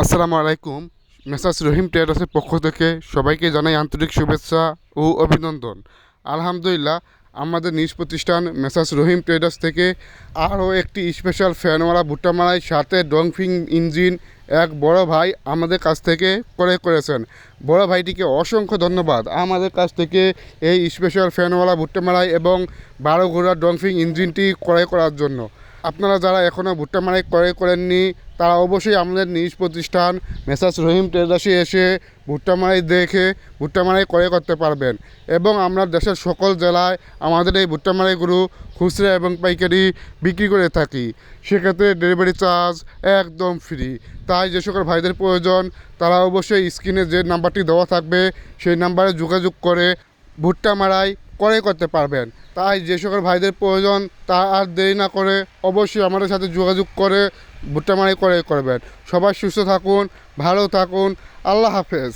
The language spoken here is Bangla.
আসসালামু আলাইকুম। মেসার্স রহিম ট্রেডার্সের পক্ষ থেকে সবাইকে জানাই আন্তরিক শুভেচ্ছা ও অভিনন্দন। আলহামদুলিল্লাহ, আমাদের নিজ প্রতিষ্ঠান মেসার্স রহিম ট্রেডার্স থেকে আরও একটি স্পেশাল ফ্যানওয়ালা ভুট্টা মালাই সাথে ডংফিং ইঞ্জিন এক বড় ভাই আমাদের কাছ থেকে ক্রয় করেছেন। বড় ভাইটিকে অসংখ্য ধন্যবাদ আমাদের কাছ থেকে এই স্পেশাল ফ্যানওয়ালা ভুট্টা মালাই এবং 12 ঘোড়ার ডংফিং ইঞ্জিনটি ক্রয় করার জন্য। আপনারা যারা এখনও ভুট্টা মালাই ক্রয় করেননি তারা অবশ্যই আমাদের নিজ প্রতিষ্ঠান মেসার্স রহিম ট্রেডার্সে এসে ভুট্টা মালাই দেখে ভুট্টা মালাই ক্রয় করতে পারবেন। এবং আমরা দেশের সকল জেলায় আমাদের এই ভুট্টা মালাইগুলো খুচরা এবং পাইকারি বিক্রি করে থাকি। সেক্ষেত্রে ডেলিভারি চার্জ একদম ফ্রি। তাই যে সকল ভাইদের প্রয়োজন তারা অবশ্যই স্ক্রিনে যে নাম্বারটি দেওয়া থাকবে সেই নাম্বারে যোগাযোগ করে ভুট্টা মালাই ক্রয় করতে পারবেন। তাই যে সকল ভাইদের প্রয়োজন তা আর দেরি না করে অবশ্যই আমাদের সাথে যোগাযোগ করে ভুট্টা মালাই ক্রয় করবেন। সবাই সুস্থ থাকুন, ভালো থাকুন। আল্লাহ হাফেজ।